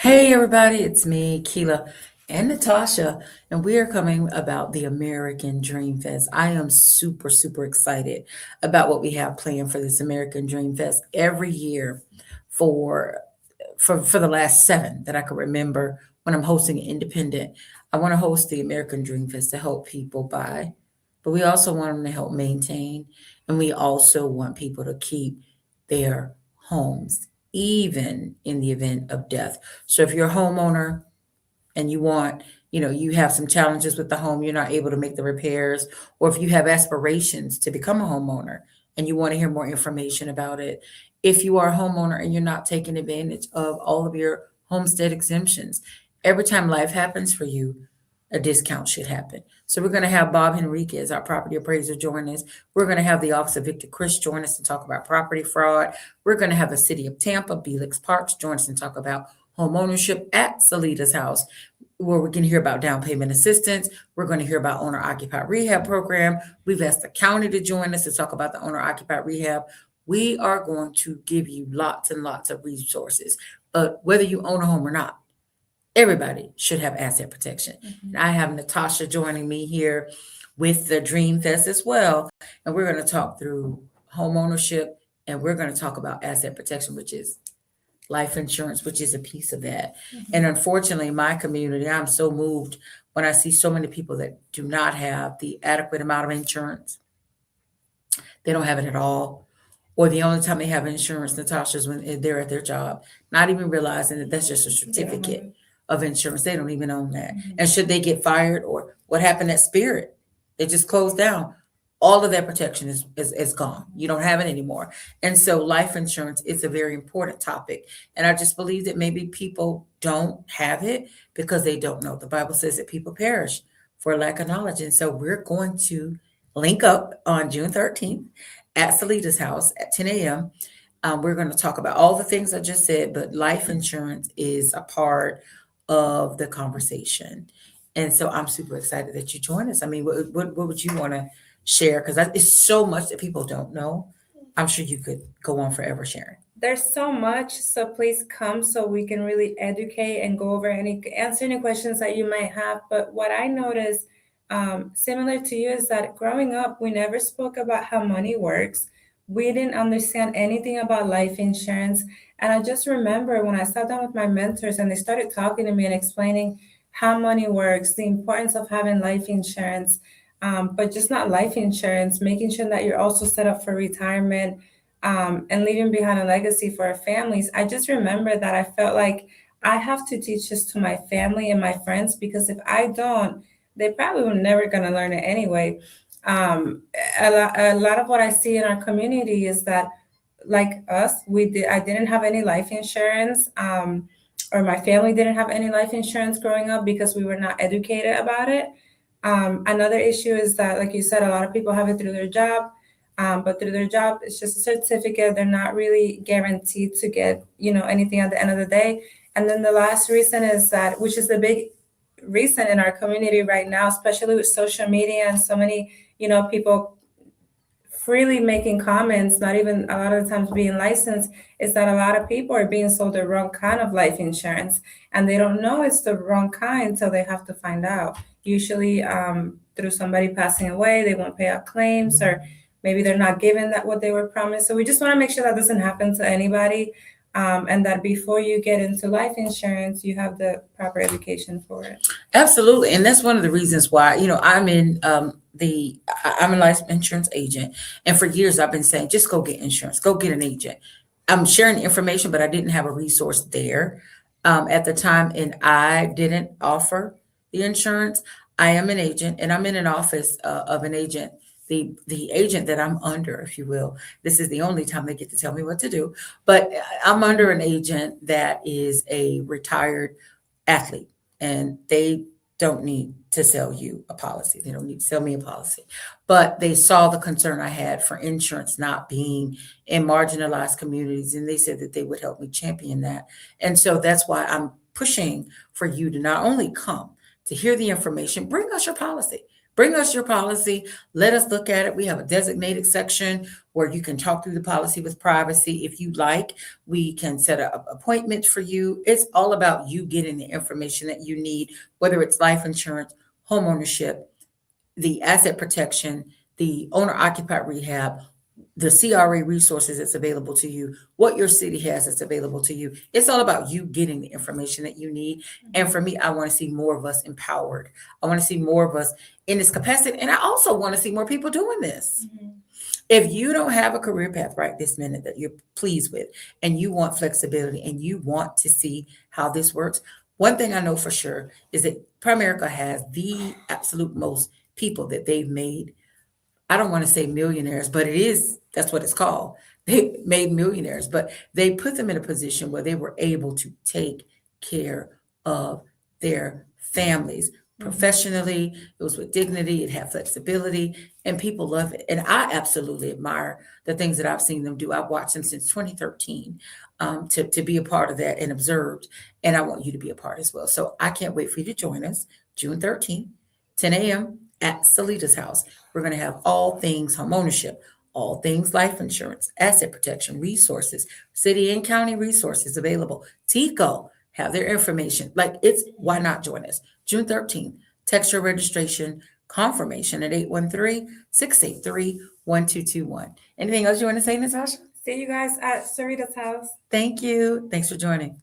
Hey everybody, it's me, Keela, and Natasha, and we are coming about the American Dream Fest. I am super, super excited about what we have planned for this American Dream Fest every year for for the last seven that I can remember when I'm hosting an independent. I want to host the American Dream Fest to help people buy, but we also want them to help maintain, and we also want people to keep their homes, even in the event of death. So if you're a homeowner and you want, you have some challenges with the home, you're not able to make the repairs, or if you have aspirations to become a homeowner and you want to hear more information about it, if you are a homeowner and you're not taking advantage of all of your homestead exemptions, every time life happens for you, a discount should happen. So we're going to have Bob Henriquez, our property appraiser, join us. We're going to have the Office of Victor Chris join us to talk about property fraud. We're going to have the City of Tampa, Belix Parks, join us and talk about home ownership at Salita's house, where we can hear about down payment assistance. We're going to hear about owner occupied rehab program. We've asked the county to join us to talk about the owner occupied rehab. We are going to give you lots and lots of resources. But whether you own a home or not, everybody should have asset protection. And I have Natasha joining me here with the Dream Fest as well. And we're going to talk through home ownership, and we're going to talk about asset protection, which is life insurance, which is a piece of that. And unfortunately, in my community, I'm so moved when I see so many people that do not have the adequate amount of insurance. They don't have it at all. Or the only time they have insurance, Natasha, is when they're at their job, not even realizing that that's just a certificate of insurance. They don't even own that. And should they get fired, or what happened at Spirit? They just closed down. All of that protection is gone. You don't have it anymore. And so life insurance is a very important topic. And I just believe that maybe people don't have it because they don't know. The Bible says that people perish for lack of knowledge. And so we're going to link up on June 13th at Salita's house at 10 a.m. We're going to talk about all the things I just said, but life insurance is a part of the conversation. And so I'm super excited that you join us. I mean, what would you want to share? Because it's so much that people don't know. I'm sure you could go on forever sharing. There's so much, so please come so we can really educate and go over answer any questions that you might have. But what I noticed, similar to you, is that growing up, we never spoke about how money works. We didn't understand anything about life insurance. And I just remember when I sat down with my mentors and they started talking to me and explaining how money works, the importance of having life insurance, but just not life insurance, making sure that you're also set up for retirement, and leaving behind a legacy for our families. I just remember that I felt like I have to teach this to my family and my friends, because if I don't, they probably were never going to learn it anyway. A lot of what I see in our community is that, like us, I didn't have any life insurance, or my family didn't have any life insurance growing up because we were not educated about it. Another issue is that, like you said, a lot of people have it through their job, but through their job, it's just a certificate. They're not really guaranteed to get, anything at the end of the day. And then the last reason is that, which is the big reason in our community right now, especially with social media and so many, people freely making comments, not even a lot of the times being licensed, is that a lot of people are being sold the wrong kind of life insurance, and they don't know it's the wrong kind until they have to find out. Usually, through somebody passing away, they won't pay out claims, or maybe they're not given that what they were promised. So we just want to make sure that doesn't happen to anybody, and that before you get into life insurance, you have the proper education for it. Absolutely. And that's one of the reasons why, I'm a life insurance agent. And for years I've been saying, just go get insurance, go get an agent. I'm sharing information, but I didn't have a resource there at the time, and I didn't offer the insurance. I am an agent, and I'm in an office of an agent. The agent that I'm under, if you will, this is the only time they get to tell me what to do. But I'm under an agent that is a retired athlete, and they don't need to sell you a policy. They don't need to sell me a policy. But they saw the concern I had for insurance not being in marginalized communities, and they said that they would help me champion that. And so that's why I'm pushing for you to not only come to hear the information, bring us your policy. Bring us your policy. Let us look at it. We have a designated section where you can talk through the policy with privacy. If you like, we can set up appointments for you. It's all about you getting the information that you need, whether it's life insurance, home ownership, the asset protection, the owner occupied rehab, the CRA resources that's available to you, what your city has that's available to you. It's all about you getting the information that you need. And for me, I want to see more of us empowered. I want to see more of us in this capacity. And I also want to see more people doing this. Mhm. If you don't have a career path right this minute that you're pleased with, and you want flexibility and you want to see how this works, one thing I know for sure is that Primerica has the absolute most people that they've made. I don't want to say millionaires, but it is, that's what it's called. They made millionaires, but they put them in a position where they were able to take care of their families professionally. It was with dignity, it had flexibility, and people love it. And I absolutely admire the things that I've seen them do. I've watched them since 2013 to be a part of that and observed. And I want you to be a part as well. So I can't wait for you to join us June 13th, 10 a.m. at Salita's house. We're going to have all things home ownership, all things life insurance, asset protection, resources, city and county resources available. TICO have their information. Like it's, why not join us? June 13th, text your registration confirmation at 813-683-1221. Anything else you want to say, Natasha? See you guys at Sarita's house. Thank you. Thanks for joining.